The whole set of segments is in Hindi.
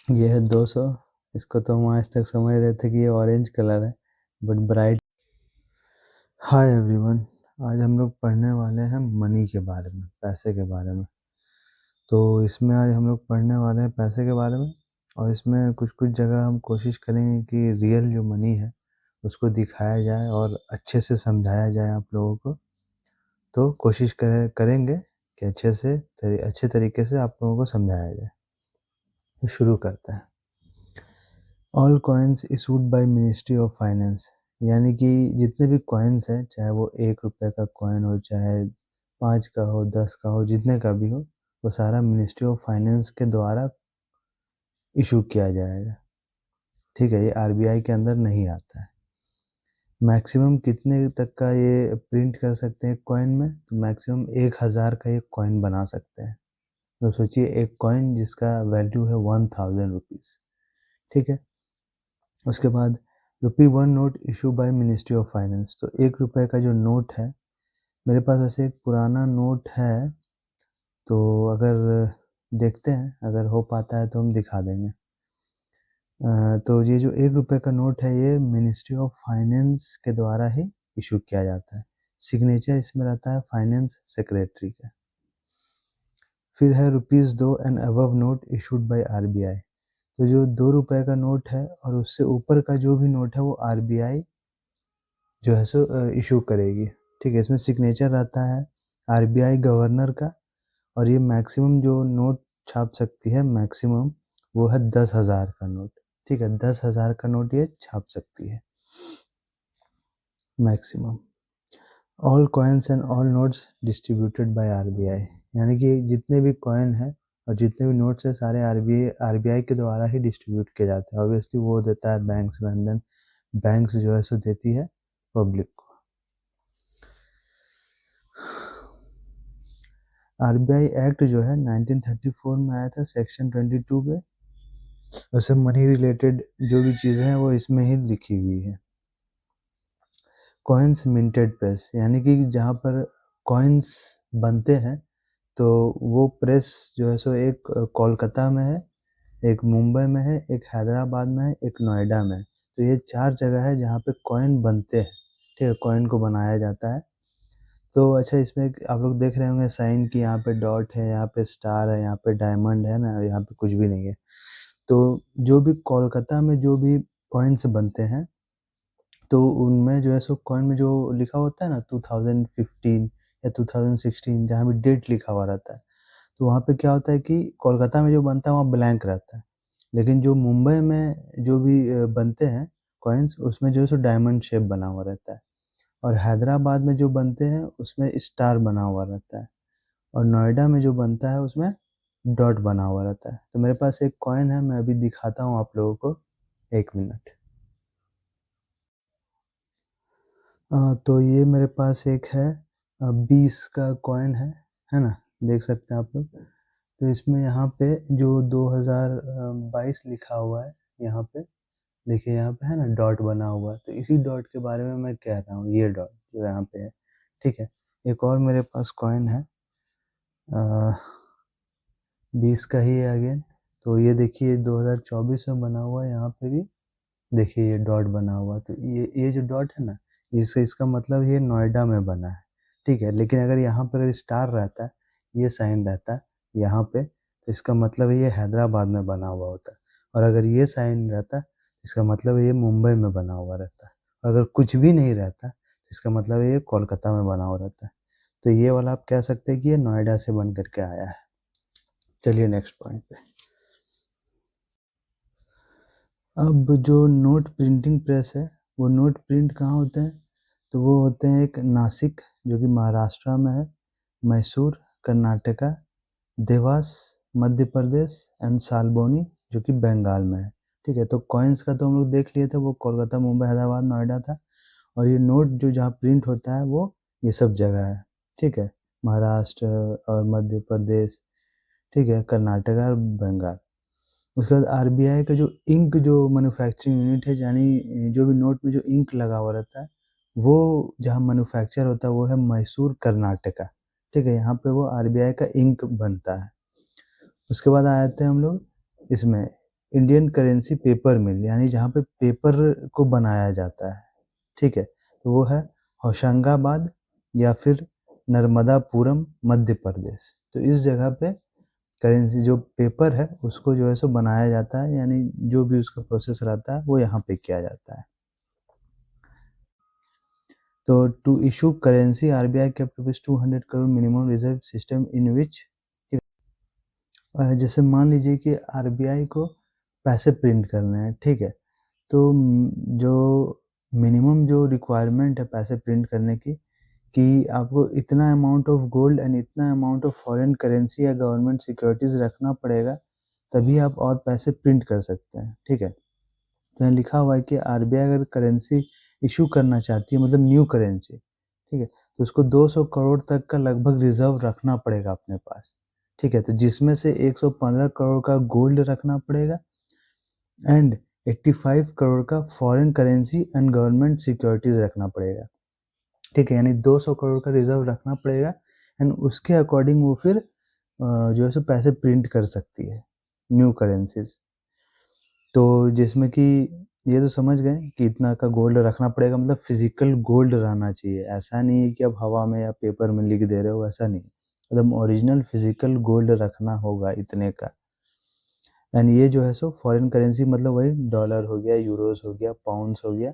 ये है 200। इसको तो हम आज तक समझ रहे थे कि ये ऑरेंज कलर है, बट ब्राइट। हाय एवरीवन, आज हम लोग पढ़ने वाले हैं मनी के बारे में, पैसे के बारे में। तो इसमें आज हम लोग पढ़ने वाले हैं पैसे के बारे में, और इसमें कुछ कुछ जगह हम कोशिश करेंगे कि रियल जो मनी है उसको दिखाया जाए और अच्छे से समझाया जाए आप लोगों को। तो कोशिश करेंगे कि अच्छे तरीके से आप लोगों को समझाया जाए। तो शुरू करते हैं। All coins issued by ministry of finance, यानी कि जितने भी कॉइन्स हैं, चाहे वो 1 रुपये का कॉइन हो, चाहे 5 का हो, 10 का हो, जितने का भी हो, वो सारा मिनिस्ट्री ऑफ फाइनेंस के द्वारा इशू किया जाएगा। ठीक है, ये आरबीआई के अंदर नहीं आता है। मैक्सिमम कितने तक का ये प्रिंट कर सकते हैं कॉइन में? तो मैक्सिमम 1000 का ये कॉइन बना सकते हैं। तो सोचिए, एक कॉइन जिसका वैल्यू है 1000 रुपीज़। ठीक है, उसके बाद ₹1 note issue by ministry of finance. तो 1 रुपये का जो नोट है, मेरे पास वैसे एक पुराना नोट है, तो अगर देखते हैं, अगर हो पाता है तो हम दिखा देंगे। तो ये जो 1 रुपये का नोट है, ये मिनिस्ट्री ऑफ फाइनेंस के द्वारा ही इशू किया जाता है। सिग्नेचर इसमें रहता है फाइनेंस सेक्रेटरी का। फिर है ₹2 and above note issued by RBI. तो जो 2 रुपये का नोट है और उससे ऊपर का जो भी नोट है वो आरबीआई जो है सो इशू करेगी। ठीक है, इसमें सिग्नेचर रहता है आरबीआई गवर्नर का, और ये मैक्सिमम जो नोट छाप सकती है, मैक्सिमम वो है 10,000 का नोट। ठीक है, 10,000 का नोट ये छाप सकती है maximum. All coins and all notes distributed by RBI, यानी कि जितने भी कॉइन हैं और जितने भी नोट्स हैं, सारे आरबीआई के द्वारा ही डिस्ट्रीब्यूट किए जाते हैं। ऑब्वियसली वो देता है बैंक्स में, एंड देन बैंक्स जो है सो देती है पब्लिक को। आरबीआई एक्ट जो है 1934 में आया था, सेक्शन 22 पे। वैसे मनी रिलेटेड जो भी चीज़ें हैं वो इसमें ही लिखी हुई है। कॉइन्स मिंटेड प्रेस, यानी कि जहाँ पर कॉइन्स बनते हैं, तो वो प्रेस जो है सो एक कोलकाता में है, एक मुंबई में है, एक हैदराबाद में है, एक नोएडा में है। तो ये 4 जगह है जहाँ पे कॉइन बनते हैं। ठीक है, कॉइन को बनाया जाता है। तो अच्छा, इसमें आप लोग देख रहे होंगे साइन की, यहाँ पे डॉट है, यहाँ पे स्टार है, यहाँ पे डायमंड है ना, यहाँ पे कुछ भी नहीं है। तो जो भी कोलकाता में जो भी कॉइन्स बनते हैं, तो उनमें जो है सो कॉइन में जो लिखा होता है ना 2015 या 2016, जहाँ भी डेट लिखा हुआ रहता है, तो वहाँ पे क्या होता है कि कोलकाता में जो बनता है वहाँ ब्लैंक रहता है। लेकिन जो मुंबई में जो भी बनते हैं कॉइन्स, उसमें जो है सो डायमंड शेप बना हुआ रहता है। और हैदराबाद में जो बनते हैं उसमें स्टार बना हुआ रहता है। और नोएडा में जो बनता है उसमें डॉट बना हुआ रहता है। तो मेरे पास एक कॉइन है, मैं अभी दिखाता हूँ आप लोगों को, 1 मिनट। तो ये मेरे पास एक है 20 का कॉइन है ना, देख सकते हैं आप लोग। तो इसमें यहाँ पे जो 2022 लिखा हुआ है, यहाँ पे देखिए, यहाँ पे है ना डॉट बना हुआ है। तो इसी डॉट के बारे में मैं कह रहा हूँ, ये डॉट जो यहाँ पे है। ठीक है, एक और मेरे पास कॉइन है 20 का ही है अगेन। तो ये देखिए 2024 में बना हुआ है, यहाँ पे भी देखिए ये डॉट बना हुआ है। तो ये जो डॉट है ना, इसका मतलब ये नोएडा में बना है। ठीक है, लेकिन अगर यहाँ पे अगर स्टार रहता है, ये साइन रहता है यहाँ पे, तो इसका मतलब ये हैदराबाद में बना हुआ होता है। और अगर ये साइन रहता, इसका मतलब ये मुंबई में बना हुआ रहता है। और अगर कुछ भी नहीं रहता, तो इसका मतलब ये कोलकाता में बना हुआ रहता है। तो ये वाला आप कह सकते हैं कि ये नोएडा से बन करके आया है। चलिए नेक्स्ट पॉइंट पे। अब जो नोट प्रिंटिंग प्रेस है, वो नोट प्रिंट कहाँ होते हैं? तो वो होते हैं एक नासिक जो कि महाराष्ट्र में है, मैसूर कर्नाटका, देवास मध्य प्रदेश, एंड सालबोनी जो कि बंगाल में है। ठीक है, तो कॉइन्स का तो हम लोग देख लिए थे, वो कोलकाता, मुंबई, हैदराबाद, नोएडा था। और ये नोट जो जहाँ प्रिंट होता है वो ये सब जगह है। ठीक है, महाराष्ट्र और मध्य प्रदेश, ठीक है, कर्नाटका और बंगाल। उसके बाद आरबीआई का जो इंक जो मैन्युफैक्चरिंग यूनिट है, यानी जो भी नोट में जो इंक लगा हुआ रहता है, वो जहाँ मैन्युफैक्चर होता है वो है मैसूर कर्नाटका। ठीक है, यहाँ पे वो आरबीआई का इंक बनता है। उसके बाद आ जाते हैं हम लोग इसमें इंडियन करेंसी पेपर मिल, यानी जहाँ पे पेपर को बनाया जाता है, ठीक है, तो वो है होशंगाबाद या फिर नर्मदापुरम, मध्य प्रदेश। तो इस जगह पे करेंसी जो पेपर है उसको जो है सो बनाया जाता है, यानी जो भी उसका प्रोसेस रहता है वो यहाँ पे किया जाता है। तो to issue currency RBI kept rupees 200 crore minimum reserve system in which, जैसे मान लीजिए कि आरबीआई को पैसे प्रिंट करने हैं, ठीक है, तो जो मिनिमम जो रिक्वायरमेंट है पैसे प्रिंट करने की, कि आपको इतना अमाउंट ऑफ गोल्ड एंड इतना अमाउंट ऑफ फॉरेन करेंसी या गवर्नमेंट सिक्योरिटीज रखना पड़ेगा, तभी आप और पैसे प्रिंट कर सकते हैं, ठीक है। तो यहाँ लिखा हुआ है कि आरबीआई अगर करेंसी इशू करना चाहती है, मतलब न्यू करेंसी, ठीक है, तो उसको 200 करोड़ तक का लगभग रिजर्व रखना पड़ेगा अपने पास, ठीक है, तो जिसमें से 115 करोड़ का गोल्ड रखना पड़ेगा एंड 85 करोड़ का foreign currency and government securities रखना पड़ेगा, ठीक है, यानी 200 करोड़ का रिजर्व रखना पड़ेगा एंड उसके अकॉर्डिंग वो फिर जो है सो पैसे प्रिंट कर सकती है न्यू करेंसीज। तो जिसमें कि ये तो समझ गए कि इतना का गोल्ड रखना पड़ेगा, मतलब फिजिकल गोल्ड रहना चाहिए, ऐसा नहीं है कि अब हवा में या पेपर में लिख दे रहे हो, ऐसा नहीं, मतलब ओरिजिनल फिजिकल गोल्ड रखना होगा इतने का। एंड ये जो है सो फॉरेन करेंसी मतलब वही डॉलर हो गया, यूरोस हो गया, पाउंड्स हो गया,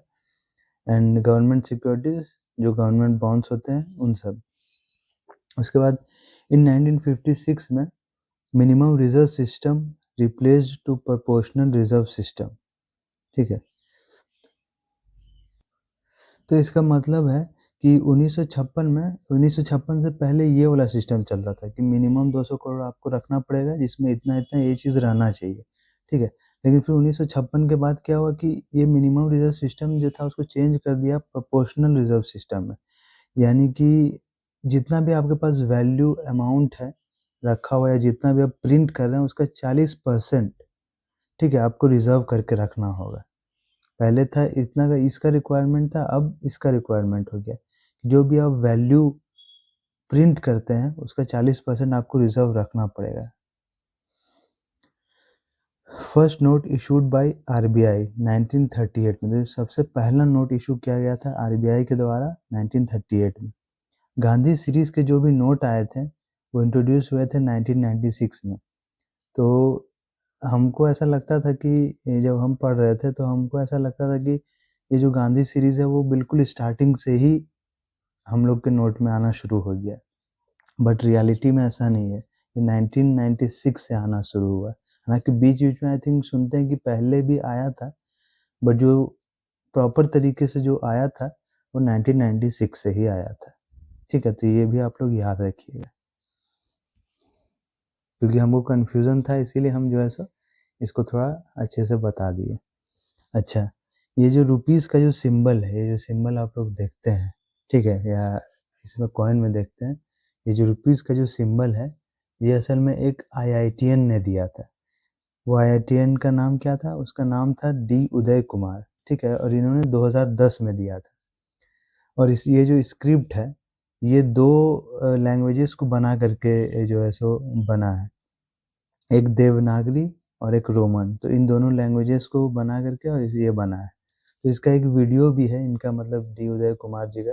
एंड गवर्नमेंट सिक्योरिटीज जो गवर्नमेंट बॉन्ड्स होते हैं उन सब। उसके बाद इन 1956 में minimum reserve system replaced to proportional reserve system, ठीक है। तो इसका मतलब है कि 1956 में, 1956 से पहले ये वाला सिस्टम चलता था कि मिनिमम 200 करोड़ आपको रखना पड़ेगा, जिसमें इतना इतना ये चीज़ रहना चाहिए, ठीक है। लेकिन फिर 1956 के बाद क्या हुआ कि ये मिनिमम रिजर्व सिस्टम जो था उसको चेंज कर दिया प्रोपोर्शनल रिजर्व सिस्टम में, यानी कि जितना भी आपके पास वैल्यू अमाउंट है रखा हुआ है, जितना भी आप प्रिंट कर रहे हैं उसका 40%, ठीक है, आपको रिजर्व करके रखना होगा। पहले था इतना का इसका रिक्वायरमेंट था, अब इसका रिक्वायरमेंट हो गया, जो भी आप वैल्यू प्रिंट करते हैं उसका 40% आपको रिजर्व रखना पड़ेगा। First note issued by RBI 1938 में, तो सबसे पहला नोट इशू किया गया था आरबीआई के द्वारा 1938 में। गांधी सीरीज के जो भी नोट आए थे वो इंट्रोड्यूस हुए थे 1996 में। तो हमको ऐसा लगता था कि जब हम पढ़ रहे थे तो हमको ऐसा लगता था कि ये जो गांधी सीरीज है वो बिल्कुल स्टार्टिंग से ही हम लोग के नोट में आना शुरू हो गया, बट रियलिटी में ऐसा नहीं है, ये 1996 से आना शुरू हुआ। हालांकि बीच बीच में आई थिंक सुनते हैं कि पहले भी आया था, बट जो प्रॉपर तरीके से जो आया था वो 1996 से ही आया था, ठीक है। तो ये भी आप लोग याद रखिएगा, क्योंकि हमको कन्फ्यूज़न था, इसीलिए हम जो है सो इसको थोड़ा अच्छे से बता दिए। अच्छा, ये जो रुपीज़ का जो सिंबल है, ये जो सिंबल आप लोग देखते हैं, ठीक है, या इसमें कॉइन में देखते हैं, ये जो रुपीज़ का जो सिंबल है ये असल में एक आईआईटीएन ने दिया था। वो आईआईटीएन का नाम क्या था? उसका नाम था डी उदय कुमार, ठीक है, और इन्होंने 2010 में दिया था। और ये जो स्क्रिप्ट है ये 2 लैंग्वेजेस को बना करके जो है सो बना है, एक देवनागरी और एक रोमन, तो इन दोनों लैंग्वेजेस को बना करके और ये बना है। तो इसका एक वीडियो भी है इनका, मतलब डी उदय कुमार जी का,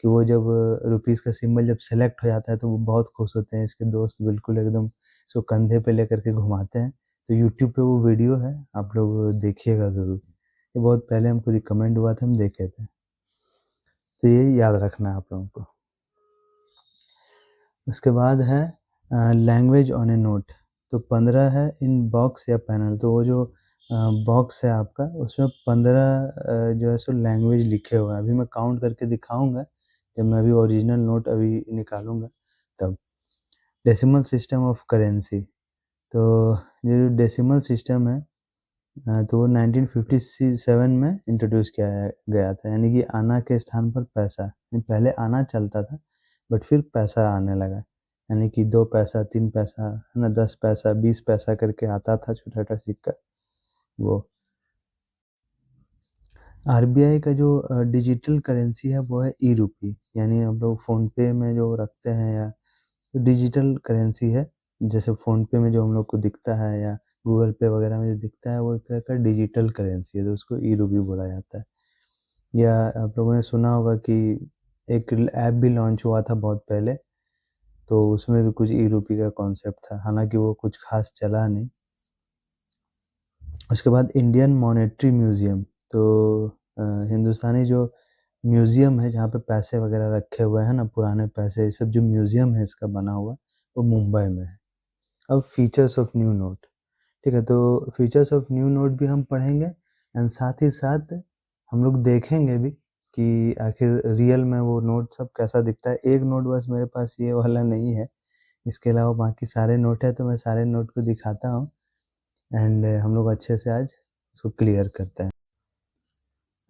कि वो जब रुपीज़ का सिंबल जब सेलेक्ट हो जाता है तो वो बहुत खुश होते हैं, इसके दोस्त बिल्कुल एकदम इसको कंधे पे लेकर के घुमाते हैं। तो यूट्यूब पे वो वीडियो है, आप लोग देखिएगा ज़रूर, ये बहुत पहले हमको रिकमेंड हुआ था, हम देखे थे, तो ये याद रखना है आप लोगों को। उसके बाद है लैंग्वेज ऑन ए नोट, तो 15 है इन बॉक्स या पैनल, तो वो जो बॉक्स है आपका उसमें 15 जो है सो लैंग्वेज लिखे हुए हैं। अभी मैं काउंट करके दिखाऊंगा जब मैं अभी ओरिजिनल नोट अभी निकालूंगा तब। डेसिमल सिस्टम ऑफ करेंसी, तो ये जो डेसिमल सिस्टम है तो वो 1957 में इंट्रोड्यूस किया गया था, यानी कि आना के स्थान पर पैसा, पहले आना चलता था बट फिर पैसा आने लगा, यानी कि 2 पैसा 3 पैसा है ना, 10 पैसा 20 पैसा करके आता था छोटा छोटा सिक्का। वो आरबीआई का जो डिजिटल करेंसी है वो है ई रुपी, यानी हम लोग फ़ोन पे में जो रखते हैं या डिजिटल करेंसी है, जैसे फ़ोन पे में जो हम लोग को दिखता है या गूगल पे वगैरह में जो दिखता है वो एक तरह का डिजिटल करेंसी है, तो उसको ई रूपी बोला जाता है। या आप लोगों ने सुना होगा कि एक ऐप भी लॉन्च हुआ था बहुत पहले, तो उसमें भी कुछ ई रूपी का कॉन्सेप्ट था, हालांकि वो कुछ खास चला नहीं। उसके बाद इंडियन मॉनेटरी म्यूजियम, तो हिंदुस्तानी जो म्यूजियम है जहाँ पे पैसे वगैरह रखे हुए हैं ना, पुराने पैसे, ये सब जो म्यूजियम है इसका बना हुआ, वो मुंबई में है। अब फीचर्स ऑफ न्यू नोट, ठीक है, तो फीचर्स ऑफ न्यू नोट भी हम पढ़ेंगे एंड साथ ही साथ हम लोग देखेंगे भी कि आखिर रियल में वो नोट सब कैसा दिखता है। एक नोट बस मेरे पास ये वाला नहीं है, इसके अलावा बाकी सारे नोट है, तो मैं सारे नोट को दिखाता हूँ एंड हम लोग अच्छे से आज इसको क्लियर करते हैं।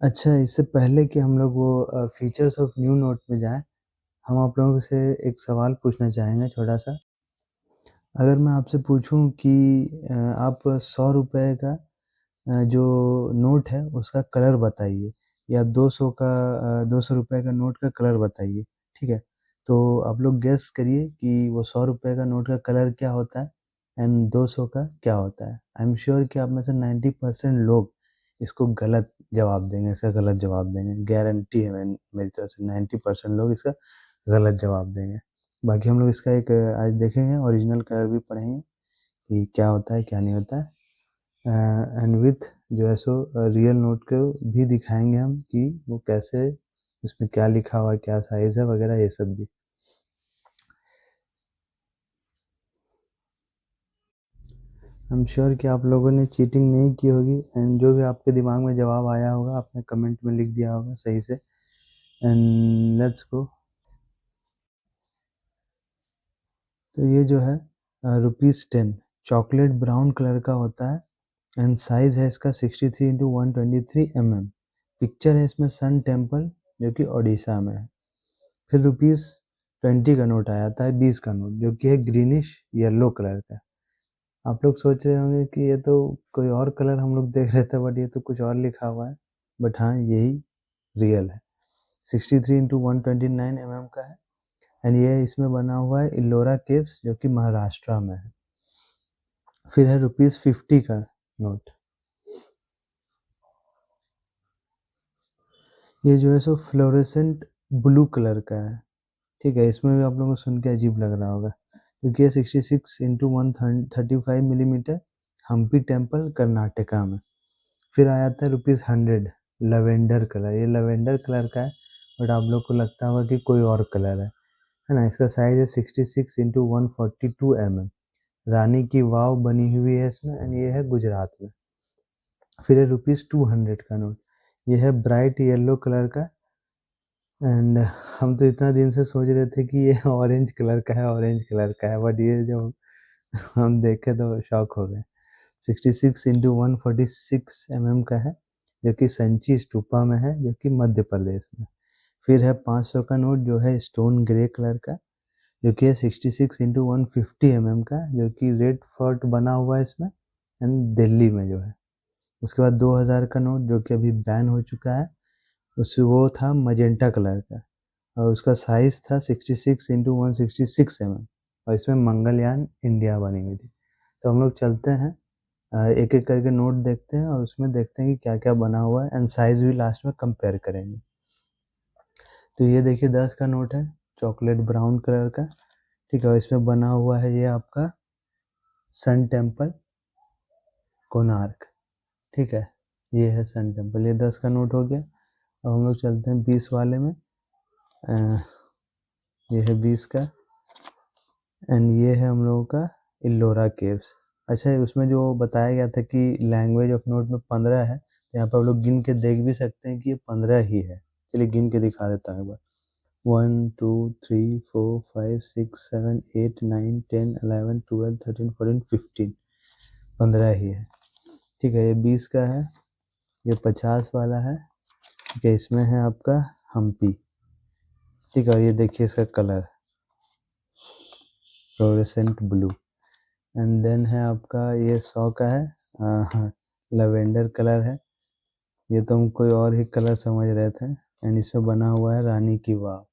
अच्छा, इससे पहले कि हम लोग वो फीचर्स ऑफ न्यू नोट में जाएं, हम आप लोगों से एक सवाल पूछना चाहेंगे छोटा सा। अगर मैं आपसे पूछूं कि आप 100 रुपए का जो नोट है उसका कलर बताइए, या 200 का 200 रुपए का नोट का कलर बताइए, ठीक है, तो आप लोग गेस करिए कि वो 100 रुपए का नोट का कलर क्या होता है एंड 200 का क्या होता है। आई एम श्योर कि आप में से 90% लोग इसको गलत जवाब देंगे, इसका गलत जवाब देंगे, गारंटी है मेरी तरफ से 90% लोग इसका गलत जवाब देंगे। बाकी हम लोग इसका एक आज देखेंगे, ओरिजिनल कलर भी पढ़ेंगे कि क्या होता है क्या नहीं होता है, एंड विथ जो है सो रियल नोट को भी दिखाएंगे हम कि वो कैसे, उसमें क्या लिखा हुआ है, क्या साइज है वगैरह, ये सब भी। आई एम श्योर कि आप लोगों ने चीटिंग नहीं की होगी एंड जो भी आपके दिमाग में जवाब आया होगा आपने कमेंट में लिख दिया होगा सही से। And let's go. तो ये जो है ₹10 चॉकलेट ब्राउन कलर का होता है एंड साइज है इसका 63x123 mm। पिक्चर है इसमें सन टेम्पल जो कि ओडिशा में है। फिर ₹20 का नोट आ जाता है, 20 का नोट, जो कि है ग्रीनिश येलो कलर का। आप लोग सोच रहे होंगे कि ये तो कोई और कलर हम लोग देख रहे थे, बट ये तो कुछ और लिखा हुआ है, बट हाँ यही रियल है। 63x129 mm का है एंड ये इसमें बना हुआ है इल्लोरा केव्स जो कि महाराष्ट्र में है। फिर है ₹50 का नोट, ये जो है सो फ्लोरेसेंट ब्लू कलर का है, ठीक है, इसमें भी आप लोगों को सुन के अजीब लग रहा होगा क्योंकि ये 66x135 mm Hampi temple Karnataka में। फिर आया था ₹100 लवेंडर कलर, ये लवेंडर कलर का है, बट आप लोग को लगता होगा कि कोई और कलर है ना। इसका साइज है 66x142 mm। रानी की वाव बनी हुई है इसमें एंड ये है गुजरात में। फिर है ₹200 का नोट, ये है ब्राइट येलो कलर का एंड हम तो इतना दिन से सोच रहे थे कि ये ऑरेंज कलर का है, ऑरेंज कलर का है, बट ये जब हम देखे तो शॉक हो गए। 66x146 mm का है जो कि संची स्तूपा में है, जो कि मध्य प्रदेश में। फिर है 500 का नोट जो है स्टोन ग्रे कलर का, जो कि है 66x150 mm का, जो कि रेड फोर्ट बना हुआ है इसमें एंड दिल्ली में जो है। उसके बाद 2000 का नोट जो कि अभी बैन हो चुका है, उस वो था मजेंटा कलर का और उसका साइज था 66x166 mm और इसमें मंगलयान इंडिया बनी हुई थी। तो हम लोग चलते हैं एक एक करके नोट देखते हैं और उसमें देखते हैं कि क्या क्या बना हुआ है एंड साइज भी लास्ट में कंपेयर करेंगे। तो ये देखिए 10 का नोट है, चॉकलेट ब्राउन कलर का, ठीक है, और इसमें बना हुआ है ये आपका सन टेम्पल कोणार्क, ठीक है, ये है सन टेम्पल। ये 10 का नोट हो गया। अब हम लोग चलते हैं 20 वाले में। ये है 20 का एंड ये है हम लोगों का इल्लोरा केव्स। अच्छा, उसमें जो बताया गया था कि लैंग्वेज ऑफ नोट में 15 है, तो यहाँ पर आप लोग गिन के देख भी सकते हैं कि ये 15 ही है। चलिए गिन के दिखा देता हूँ एक बार। 1 2 3 4 5 6 7 8 9 10 11 12 13 14 15, 15 ही है, ठीक है। ये 20 का है, ये 50 वाला है, ठीक है, इसमें है आपका हम्पी, ठीक है, और ये देखिए इसका colour fluorescent blue. And then है आपका ये 100 का है, हाँ, लवेंडर कलर है, ये तो हम कोई और ही कलर समझ रहे थे एंड इसमें बना हुआ है रानी की वाव।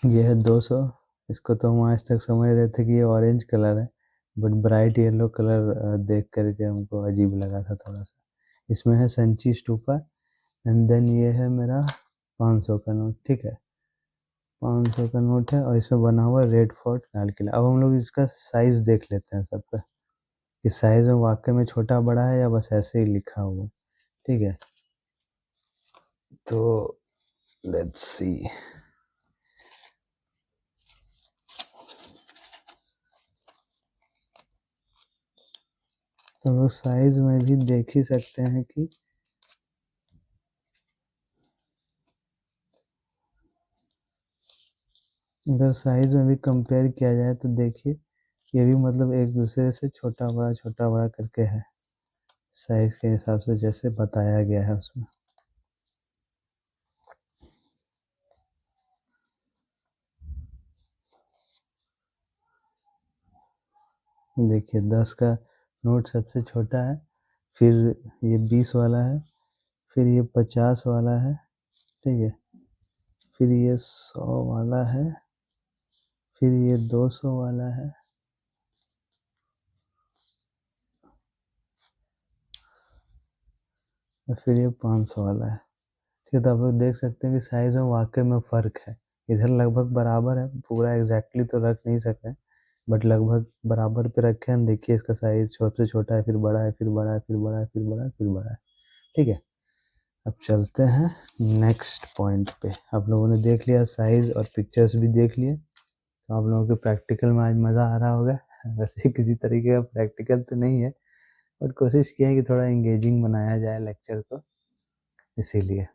ये है 200, इसको तो हम आज तक समझ रहे थे कि ये ऑरेंज कलर है, बट ब्राइट येलो कलर देख करके हमको अजीब लगा था थोड़ा सा। इसमें है संची स्टूपा एंड देन ये है मेरा 500 का नोट, ठीक है, 500 का नोट है और इसमें बना हुआ रेड फोर्ट लाल किला। अब हम लोग इसका साइज़ देख लेते हैं सबका, कि साइज़ में वाकई में छोटा बड़ा है या बस ऐसे ही लिखा हुआ है, ठीक है। तो लेट्स सी, तो लोग साइज़ में भी देख ही सकते हैं कि अगर साइज़ में भी कंपेयर किया जाए तो देखिए ये भी मतलब एक दूसरे से छोटा बड़ा करके है, साइज़ के हिसाब से जैसे बताया गया है उसमें। देखिए 10 का नोट सबसे छोटा है, फिर ये 20 वाला है, फिर ये 50 वाला है, ठीक है, फिर ये 100 वाला है, फिर ये 200 वाला है, और फिर ये 500 वाला है, ठीक है। तो आप लोग देख सकते हैं कि साइज़ में वाकई में फ़र्क है। इधर लगभग बराबर है, पूरा एग्जैक्टली तो रख नहीं सकते, बट लगभग बराबर पे रखे हैं। देखिए इसका साइज़ सबसे छोटा है, फिर बड़ा है, फिर बड़ा है, फिर बड़ा है, फिर बड़ा है, फिर बड़ा है, ठीक है। अब चलते हैं नेक्स्ट पॉइंट पे। आप लोगों ने देख लिया साइज़ और पिक्चर्स भी देख लिए, तो आप लोगों के प्रैक्टिकल में आज मज़ा आ रहा होगा। वैसे किसी तरीके का प्रैक्टिकल तो नहीं है, बट कोशिश किया है कि थोड़ा एंगेजिंग बनाया जाए लेक्चर को, इसीलिए।